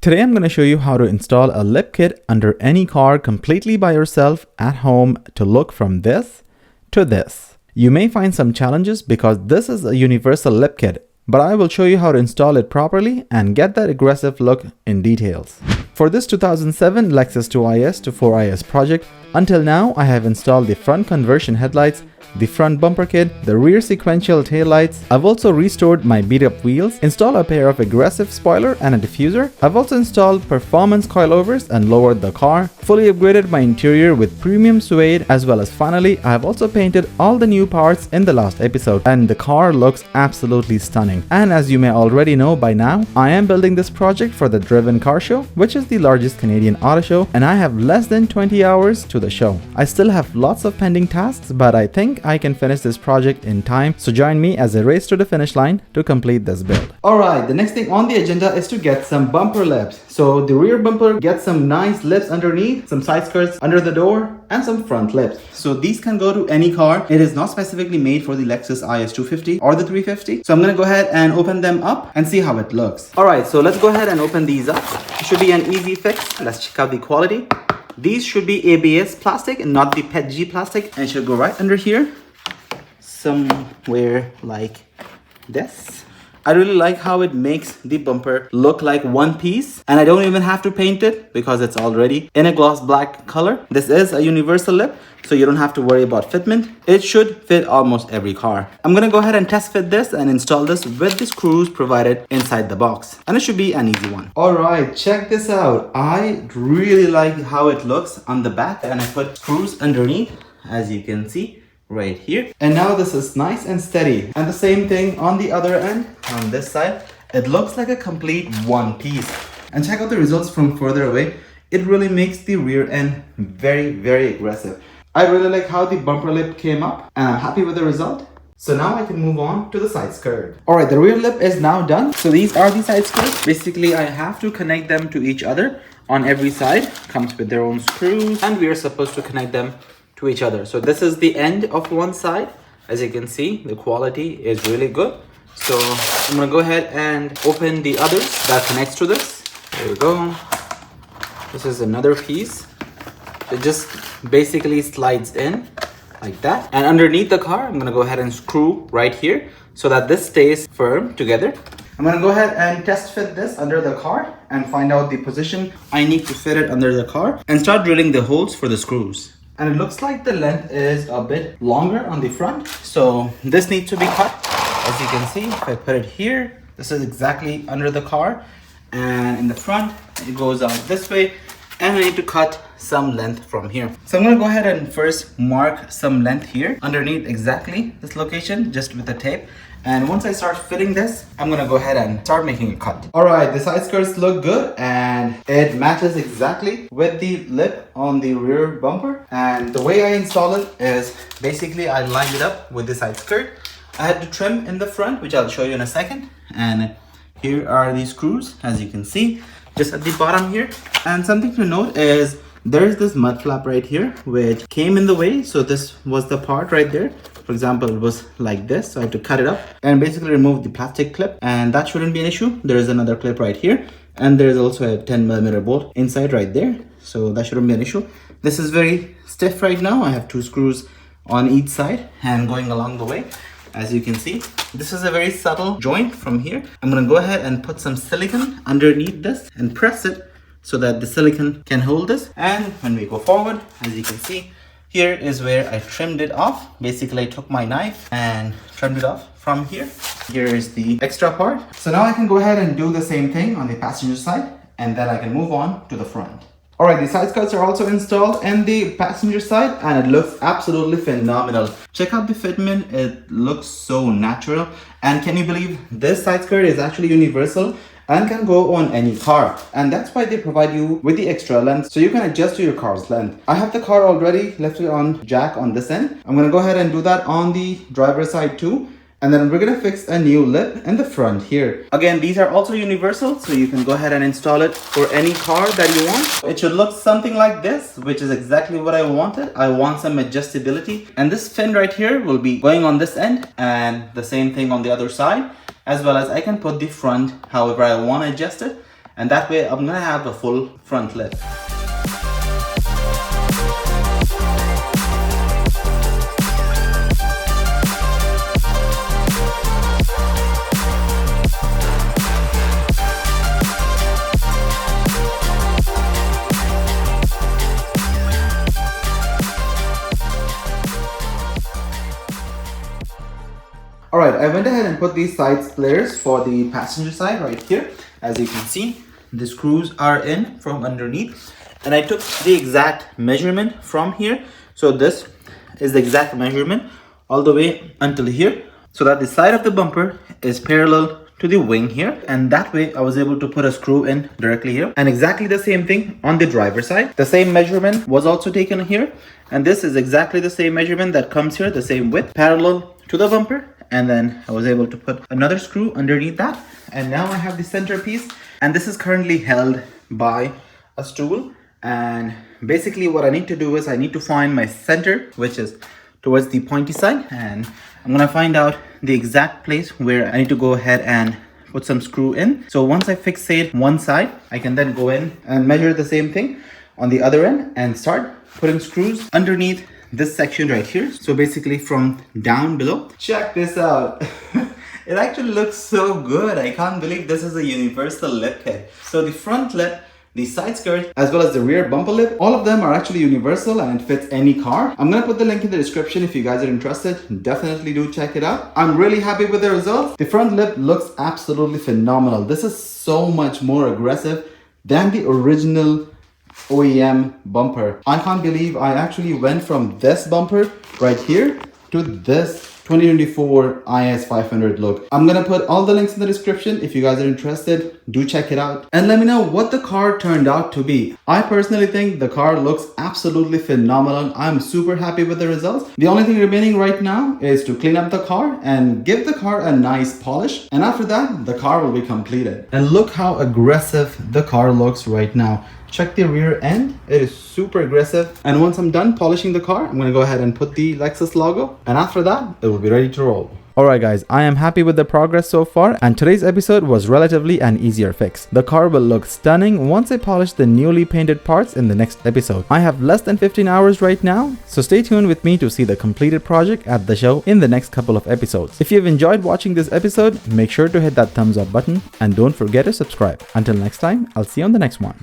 Today I'm going to show you how to install a lip kit under any car completely by yourself at home to look from this to this. You may find some challenges because this is a universal lip kit, but I will show you how to install it properly and get that aggressive look in details. For this 2007 Lexus IS250 IS project, until now I have installed the front conversion headlights, the front bumper kit, the rear sequential taillights. I've also restored my beat up wheels, installed a pair of aggressive spoiler and a diffuser. I've also installed performance coilovers and lowered the car, fully upgraded my interior with premium suede, as well as finally I have also painted all the new parts in the last episode, and the car looks absolutely stunning. And as you may already know by now, I am building this project for the Driven Car Show, which is the largest Canadian auto show, and I have less than 20 hours to the show. I still have lots of pending tasks, but I think I can finish this project in time, so join me as I race to the finish line to complete this build. Alright, the next thing on the agenda is to get some bumper lips. So the rear bumper gets some nice lips underneath, some side skirts under the door, and some front lips. So these can go to any car. It is not specifically made for the Lexus IS250 or the 350. So I'm gonna go ahead and open them up and see how it looks. Alright, so let's go ahead and open these up. It should be an easy fix. Let's check out the quality. These should be ABS plastic and not the PETG plastic, and it should go right under here, somewhere like this. I really like how it makes the bumper look like one piece, and I don't even have to paint it because it's already in a gloss black color. This is a universal lip, so you don't have to worry about fitment. It should fit almost every car. I'm gonna go ahead and test fit this and install this with the screws provided inside the box, and it should be an easy one. All right, check this out. I really like how it looks on the back, and I put screws underneath, as you can see right here, and now this is nice and steady. And the same thing on the other end, on this side. It looks like a complete one piece. And check out the results from further away. It really makes the rear end very aggressive. I really like how the bumper lip came up, and I'm happy with the result. So now I can move on to the side skirt. Alright, the rear lip is now done. So these are the side skirts. Basically, I have to connect them to each other on every side. Comes with their own screws, and we are supposed to connect them to each other. So this is the end of one side. As you can see, the quality is really good. So I'm gonna go ahead and open the others that connects to this. There we go. This is another piece. It just basically slides in like that. And underneath the car, I'm gonna go ahead and screw right here so that this stays firm together. I'm gonna go ahead and test fit this under the car and find out the position I need to fit it under the car and start drilling the holes for the screws. And it looks like the length is a bit longer on the front, so this needs to be cut. As you can see, if I put it here, this is exactly under the car, and in the front it goes out this way, and I need to cut some length from here. So I'm gonna go ahead and first mark some length here underneath exactly this location, just with the tape. And once I start fitting this, I'm gonna go ahead and start making a cut. All right, the side skirts look good, and it matches exactly with the lip on the rear bumper. And the way I install it is basically I lined it up with the side skirt. I had to trim in the front, which I'll show you in a second. And here are the screws, as you can see, just at the bottom here. And something to note is there's this mud flap right here, which came in the way. So this was the part right there. For example, it was like this, so I had to cut it up and basically remove the plastic clip, and that shouldn't be an issue. There is another clip right here, and there is also a 10mm bolt inside right there, so that shouldn't be an issue. This is very stiff right now. I have two screws on each side and going along the way. As you can see, this is a very subtle joint from here. I'm gonna go ahead and put some silicone underneath this and press it so that the silicone can hold this. And when we go forward, as you can see, here is where I trimmed it off. Basically, I took my knife and trimmed it off from here. Here is the extra part. So now I can go ahead and do the same thing on the passenger side, and then I can move on to the front. All right, the side skirts are also installed in the passenger side, and it looks absolutely phenomenal. Check out the fitment. It looks so natural. And can you believe this side skirt is actually universal and can go on any car, and that's why they provide you with the extra length so you can adjust to your car's length. I have the car already left it on jack on this end. I'm gonna go ahead and do that on the driver's side too, and then we're gonna fix a new lip in the front here. Again, these are also universal, so you can go ahead and install it for any car that you want. It should look something like this, which is exactly what I wanted. I want some adjustability, and this fin right here will be going on this end, and the same thing on the other side, as well as I can put the front however I want to adjust it. and that way I'm gonna have a full front lip. Alright, I went ahead and put these side splitters for the passenger side right here. As you can see, the screws are in from underneath. And I took the exact measurement from here. So this is the exact measurement all the way until here. So that the side of the bumper is parallel to the wing here. And that way I was able to put a screw in directly here. And exactly the same thing on the driver's side. The same measurement was also taken here. And this is exactly the same measurement that comes here, the same width, parallel to the bumper. And then I was able to put another screw underneath that. And now I have the centerpiece. And this is currently held by a stool. And basically what I need to do is I need to find my center, which is towards the pointy side. And I'm gonna find out the exact place where I need to go ahead and put some screw in. So once I fixate one side, I can then go in and measure the same thing on the other end and start putting screws underneath this section right here. So basically from down below. Check this out. It actually looks so good. I can't believe this is a universal lip kit. So the front lip, the side skirt, as well as the rear bumper lip, all of them are actually universal and it fits any car. I'm gonna put the link in the description if you guys are interested. Definitely do check it out. I'm really happy with the results. The front lip looks absolutely phenomenal. This is so much more aggressive than the original OEM bumper. I can't believe I actually went from this bumper right here to this 2024 IS500 look. I'm gonna put all the links in the description. If you guys are interested, do check it out and let me know what the car turned out to be. I personally think the car looks absolutely phenomenal. I'm super happy with the results. The only thing remaining right now is to clean up the car and give the car a nice polish, and after that the car will be completed. And look how aggressive the car looks right now. Check the rear end, it is super aggressive. And once I'm done polishing the car, I'm gonna go ahead and put the Lexus logo, and after that it will be ready to roll. Alright guys, I am happy with the progress so far, and today's episode was relatively an easier fix. The car will look stunning once I polish the newly painted parts in the next episode. I have less than 15 hours right now, so stay tuned with me to see the completed project at the show in the next couple of episodes. If you've enjoyed watching this episode, make sure to hit that thumbs up button and don't forget to subscribe. Until next time, I'll see you on the next one.